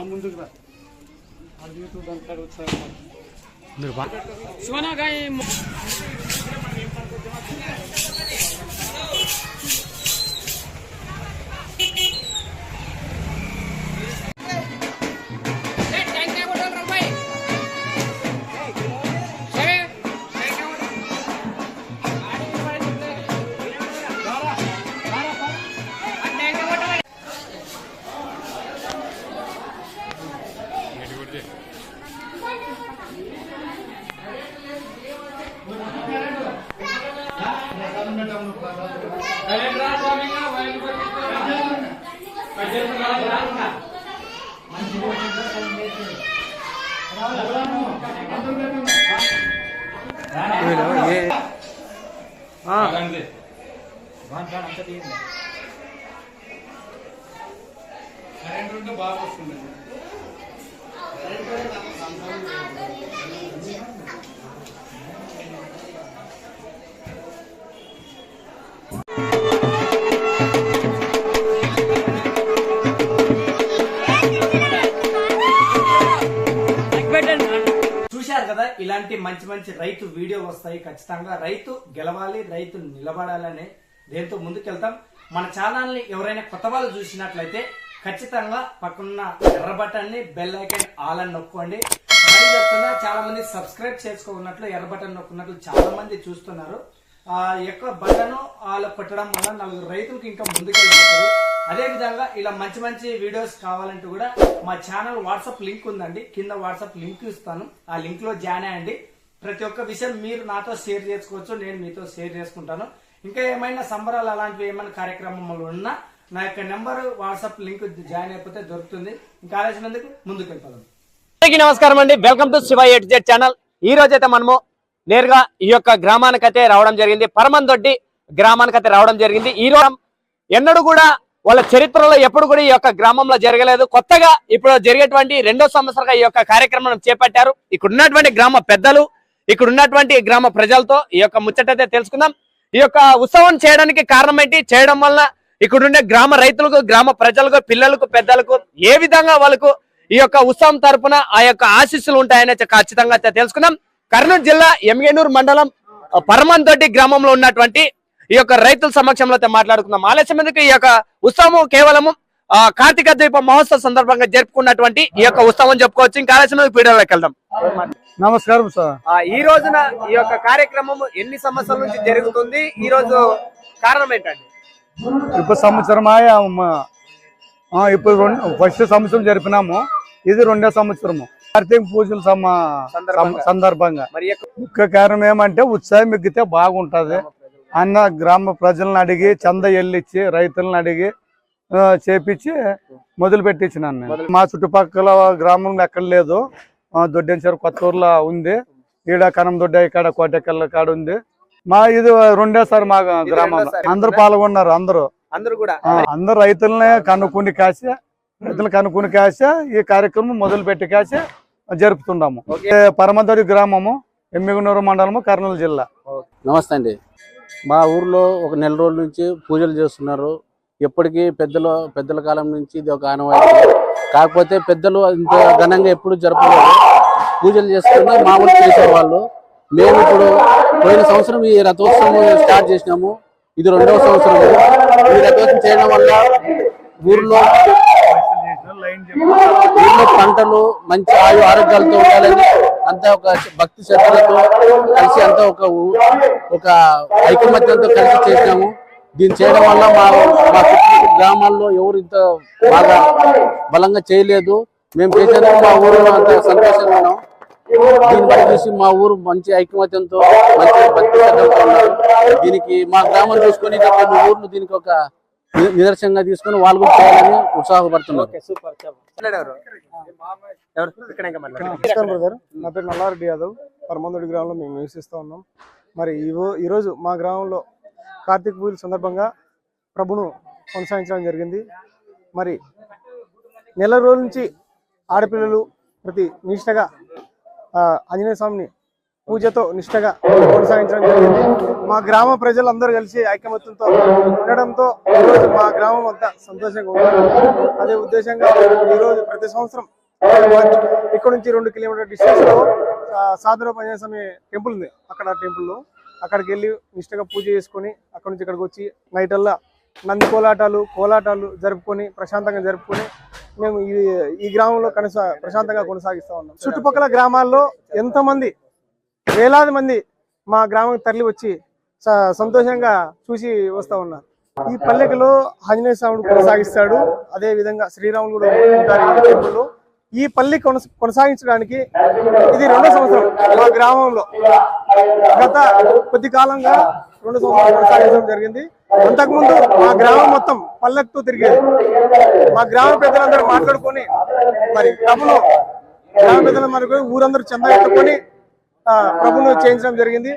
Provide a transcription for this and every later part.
ముందుకు రా అది యూట్యూబ్ దాంట్లో వచ్చారు శివనాగాయ బాగా వస్తుంది. చూశారు కదా, ఇలాంటి మంచి మంచి రైతు వీడియో వస్తాయి. ఖచ్చితంగా రైతు గెలవాలి, రైతు నిలబడాలని దేంతో ముందుకెళ్తాం. మన ఛానల్ ని ఎవరైనా కొత్త వాళ్ళు చూసినట్లయితే ఖచ్చితంగా పక్కన ఎర్ర బటన్ ని బెల్ ఐకాన్ ఆల్ అని నొక్కండి. మరి చెప్తున్నా, చాలా మంది సబ్స్క్రైబ్ చేసుకోకున్నట్లు ఎర్ర బటన్ నొక్కున్నట్లు చాలా మంది చూస్తున్నారు. ఎక్కువ బటన్ ఆల్ కొట్టడం వల్ల నలుగురు రైతులకు ఇంకా ముందుకెళ్ళిపోతారు. అదే విధంగా ఇలా మంచి మంచి వీడియోస్ కావాలంటూ కూడా మా ఛానల్ వాట్సాప్ లింక్ ఉందండి, కింద వాట్సాప్ లింక్ ఇస్తాను. ఆ లింక్ లో జాయిన్ అయ్యండి. ప్రతి ఒక్క విషయం మీరు నాతో షేర్ చేసుకోవచ్చు, నేను మీతో షేర్ చేసుకుంటాను. ఇంకా ఏమైనా సంబరాలు అలాంటివి ఏమైనా కార్యక్రమాలు ఉన్నా నా యొక్క నెంబర్ వాట్సాప్ లింక్ జాయిన్ అయిపోతే దొరుకుతుంది. ఇంకా ఆలోచనందుకు ముందుకు వెళ్ళిపోదాం. అందరికీ నమస్కారం అండి, welcome to Shiva A to Z channel. ఈ రోజైతే మనము నేరుగా ఈ యొక్క గ్రామానికైతే రావడం జరిగింది. పరమందొడ్డి గ్రామానికైతే రావడం జరిగింది. ఈ రోజు ఎన్నడూ కూడా వాళ్ళ చరిత్రలో ఎప్పుడు కూడా ఈ యొక్క గ్రామంలో జరగలేదు. కొత్తగా ఇప్పుడు జరిగేటువంటి 2వ సంవత్సరంగా ఈ యొక్క కార్యక్రమం చేపట్టారు. ఇక్కడ ఉన్నటువంటి గ్రామ పెద్దలు, ఇక్కడ ఉన్నటువంటి గ్రామ ప్రజలతో ఈ యొక్క ముచ్చటైతే తెలుసుకుందాం. ఈ యొక్క ఉత్సవం చేయడానికి కారణం ఏంటి, చేయడం వల్ల ఇక్కడ ఉండే గ్రామ రైతులకు, గ్రామ ప్రజలకు, పిల్లలకు, పెద్దలకు ఏ విధంగా వాళ్ళకు ఈ యొక్క ఉత్సవం తరపున ఆ యొక్క ఆశీస్సులు ఉంటాయని ఖచ్చితంగా తెలుసుకుందాం. కర్నూలు జిల్లా ఎమ్గేనూరు మండలం పరమందొడ్డి గ్రామంలో ఉన్నటువంటి ఈ యొక్క రైతుల సమక్షంలో మాట్లాడుకుందాం. ఆలస్యం ఎందుకు, ఈ యొక్క ఉత్సవం కేవలము కార్తీక దీప మహోత్సవ సందర్భంగా జరుపుకున్నటువంటి ఈ యొక్క ఉత్సవం చెప్పుకోవచ్చు. ఇంకా ఆలస్యం వీడియోలోకి వెళ్దాం. నమస్కారం సార్. ఈ రోజున ఈ యొక్క కార్యక్రమం ఎన్ని సంవత్సరాల నుంచి జరుగుతుంది, ఈ రోజు కారణం ఏంటండి? ఇప్పుడు సంవత్సరం ఇప్పుడు ఫస్ట్ సంవత్సరం జరిపినాము, ఇది 2వ సంవత్సరము. కార్తీక పూజల సందర్భంగా ముఖ్య కారణం ఏమంటే ఉత్సాహం ఎక్కితే బాగుంటది అన్న గ్రామ ప్రజలను అడిగి చంద ఎల్లిచ్చి రైతులను అడిగి చేపించి మొదలు పెట్టించినాను. మా చుట్టుపక్కల గ్రామంలో ఎక్కడ లేదు, దొడ్డెంచారు కొత్తూరులో ఉంది, ఈడ కనందొడ్డ ఇక్కడ కోటెకల్ల కాడ ఉంది. మా ఇది 2వసారి మా గ్రామంలో అందరూ పాల్గొన్నారు. అందరు రైతులనే కనుక్కుని కాసి ఈ కార్యక్రమం మొదలు పెట్టి కాసి జరుపుతున్నాము. పరమందొడ్డి గ్రామము, ఎమ్మిగనూరు మండలము, కర్నూలు జిల్లా. నమస్తే అండి. మా ఊర్లో ఒక నెల రోజుల నుంచి పూజలు చేస్తున్నారు. ఎప్పటికీ పెద్దల కాలం నుంచి ఇది ఒక ఆనవాయితీ. కాకపోతే పెద్దలు ఇంత ఘనంగా ఎప్పుడు జరపలేదు. పూజలు చేసుకుని మామూలు చేసేవాళ్ళు. మేము ఇప్పుడు పోయిన సంవత్సరం ఈ రథోత్సవం స్టార్ట్ చేసినాము. ఇది 2వ సంవత్సరం. ఈ రథోత్సవం చేయడం వల్ల ఊర్లో పంటలు మంచి ఆరోగ్యాలతో ఉండాలని అంతా ఒక భక్తి శ్రద్ధలతో కలిసి అంతా ఒక ఐకమత్యంతో కలిసి చేసినాము. దీన్ని చేయడం వల్ల మా చుట్టూ గ్రామాల్లో ఎవరు ఇంత బాగా బలంగా చేయలేదు. మేము చేసేందుకు మా ఊరిలో అంత సంతోషంగా ఉన్నాం. దీన్ని బట్టి చూసి మా ఊరు మంచి ఐకమత్యంతో మంచి భక్తి శ్రద్ధలతో ఉన్నారు. దీనికి మా గ్రామం చూసుకొని కొన్ని ఊర్లు దీనికి ఒక నిదర్శనంగా తీసుకుని వాళ్ళు కూడా చేయాలని ఉత్సాహపడుతున్నారు. నా పేరు నల్లారెడ్డి యాదవ్. పరమందొడ్డి గ్రామంలో మేము నివసిస్తూ ఉన్నాం. మరి ఈరోజు మా గ్రామంలో కార్తీక పూజల సందర్భంగా ప్రభును కొనసాగించడం జరిగింది. మరి నెల రోజుల నుంచి ఆడపిల్లలు ప్రతి నిష్టగా ఆంజనేయ స్వామిని పూజతో నిష్టగా కొనసాగించడం జరిగింది. మా గ్రామ ప్రజలందరూ కలిసి ఐకమత్యంతో ఉండడంతో ఈరోజు మా గ్రామం అంతా సంతోషంగా ఉన్నారు. అదే ఉద్దేశంగా ఈరోజు ప్రతి సంవత్సరం ఇక్కడ నుంచి 2 కిలోమీటర్ డిస్టెన్స్ లో సాధురావు ఆంజనేయ స్వామి టెంపుల్ ఉంది. అక్కడ టెంపుల్లో అక్కడికి వెళ్ళి నిష్టగా పూజ చేసుకొని అక్కడ నుంచి ఇక్కడికి వచ్చి నైటల్లా నంది కోలాటాలు జరుపుకొని ప్రశాంతంగా జరుపుకొని మేము ఈ గ్రామంలో ప్రశాంతంగా కొనసాగిస్తూ ఉన్నాం. చుట్టుపక్కల గ్రామాల్లో ఎంతమంది వేలాది మంది మా గ్రామం తరలి వచ్చి సంతోషంగా చూసి వస్తూ ఉన్నారు. ఈ పల్లెకలో ఆంజనేయ స్వామిని కొనసాగిస్తాడు. అదే విధంగా శ్రీరాములు కూడా ఉంటారు ఈ టెంపుల్లో. ఈ పల్లి కొనసాగించడానికి ఇది 2వ సంవత్సరం. మా గ్రామంలో గత కొద్ది కాలంగా 2 సంవత్సరాలు కొనసాగించడం జరిగింది. అంతకుముందు మా గ్రామం మొత్తం పల్లెతో తిరిగేది. మా గ్రామ పెద్దలందరూ మాట్లాడుకొని మరి ప్రభును గ్రామ పెద్దలు మనకు ఊరందరూ చందా ఎత్తుకొని ప్రభును చేయించడం జరిగింది.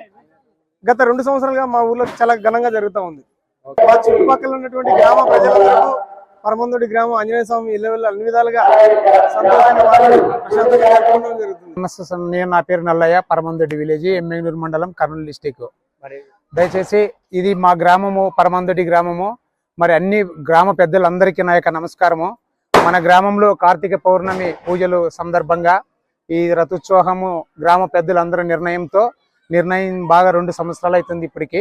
గత 2 సంవత్సరాలుగా మా ఊర్లో చాలా ఘనంగా జరుగుతూ ఉంది. మా చుట్టుపక్కల ఉన్నటువంటి గ్రామ ప్రజలందరూ పరమందొడ్డి గ్రామం ఆంజనేయ స్వామి ఇళ్ళ అన్ని విధాలుగా సంతోషంగా ప్రశాంతంగా జరుపుకోవడం జరుగుతుంది. నా పేరు నల్లయ్య, పరమందొడ్డి విలేజ్, ఎమ్మెగనూరు మండలం, కర్నూలు డిస్టిక్. దయచేసి ఇది మా గ్రామము, పరమందొడ్డి గ్రామము. మరి అన్ని గ్రామ పెద్దలందరికీ నా యొక్క నమస్కారము. మన గ్రామంలో కార్తీక పౌర్ణమి పూజలు సందర్భంగా ఈ రథోత్సవము గ్రామ పెద్దలందరూ నిర్ణయం బాగా 2 సంవత్సరాలు అవుతుంది. ఇప్పటికి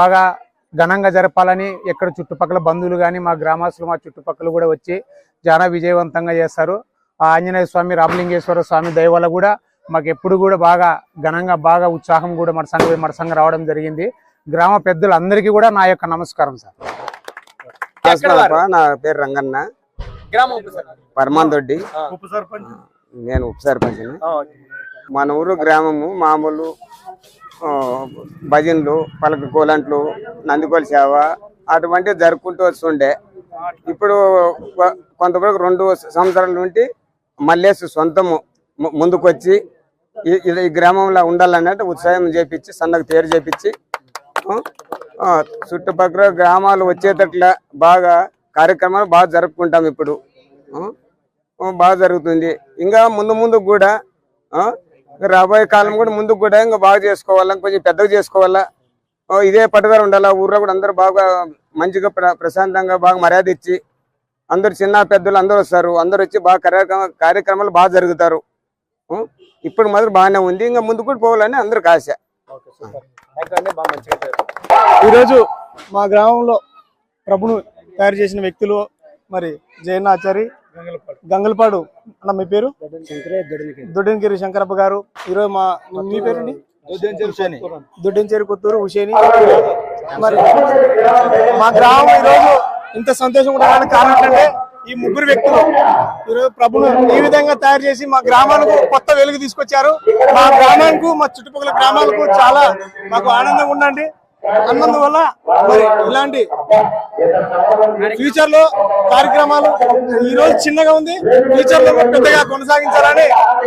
బాగా ఘనంగా జరపాలని ఎక్కడ చుట్టుపక్కల బంధువులు కానీ మా గ్రామస్తులు మా చుట్టుపక్కల కూడా వచ్చి చాలా విజయవంతంగా చేస్తారు. ఆ ఆంజనేయ స్వామి, రామలింగేశ్వర స్వామి దయ వల్ల కూడా మాకు ఎప్పుడు కూడా బాగా ఘనంగా బాగా ఉత్సాహం కూడా మరసంగా రావడం జరిగింది. గ్రామ పెద్దలందరికీ కూడా నా యొక్క నమస్కారం సార్. నా పేరు రంగన్న, పరమందొడ్డి. నేను ఉప సర్పంచ్. మన ఊరు గ్రామము మామూలు భజనలు, పలక కోలంట్లు, నందికోల సేవ అటువంటివి జరుపుకుంటూ వస్తుండే. ఇప్పుడు కొంతవరకు 2 సంవత్సరాల నుండి మల్లేసి సొంతము ముందుకొచ్చి ఈ గ్రామంలో ఉండాలన్నట్టు ఉత్సాహం చేపించి సన్నకు తేరు చేపించి చుట్టుపక్కల గ్రామాలు వచ్చేటట్లా బాగా కార్యక్రమాలు బాగా జరుపుకుంటాం. ఇప్పుడు బాగా జరుగుతుంది. ఇంకా ముందు కూడా రాబోయే కాలం కూడా ముందుకు కూడా ఇంకా బాగా చేసుకోవాలా, కొంచెం పెద్దగా చేసుకోవాలా. ఇదే పట్టుదల ఉండాలా. ఊర్లో కూడా అందరూ బాగా మంచిగా ప్రశాంతంగా బాగా మర్యాద ఇచ్చి అందరు చిన్న పెద్దలు అందరూ వస్తారు. అందరూ వచ్చి బాగా కార్యక్రమాలు బాగా జరుగుతారు. ఇప్పుడు మాత్రం బాగానే ఉంది. ఇంకా ముందుకు కూడా పోవాలని అందరికి ఆశ. ఈరోజు మా గ్రామంలో ప్రభును తయారు చేసిన వ్యక్తులు మరి జయనాచారి, గంగలపాడు అన్న, మీ పేరు దొడ్డెంకేరి శంకరప్ప గారు. ఈరోజు మీ పేరండి? దొడ్డెంచేరి కొత్తూరు హుషేని. మరి మా గ్రామం ఈరోజు ఇంత సంతోషం ఉండడానికి కారణం ఏంటంటే ఈ 3 వ్యక్తులు ఈరోజు ప్రభును ఈ విధంగా తయారు చేసి మా గ్రామానికి కొత్త వెలుగు తీసుకొచ్చారు. మా గ్రామానికి, మా చుట్టుపక్కల గ్రామాలకు చాలా మాకు ఆనందంగా ఉండండి. అన్నందువల్ల మరి ఇలాంటి ఫ్యూచర్ లో కార్యక్రమాలు ఈ రోజు చిన్నగా ఉంది, ఫ్యూచర్ లో పెద్దగా కొనసాగించాలని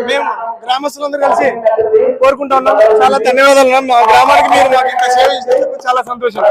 మేము గ్రామస్తులందరూ కలిసి కోరుకుంటా ఉన్నాం. చాలా ధన్యవాదాలు. మా గ్రామానికి మీరు మాకు ఇంత సేవ ఇచ్చినందుకు చాలా సంతోషం.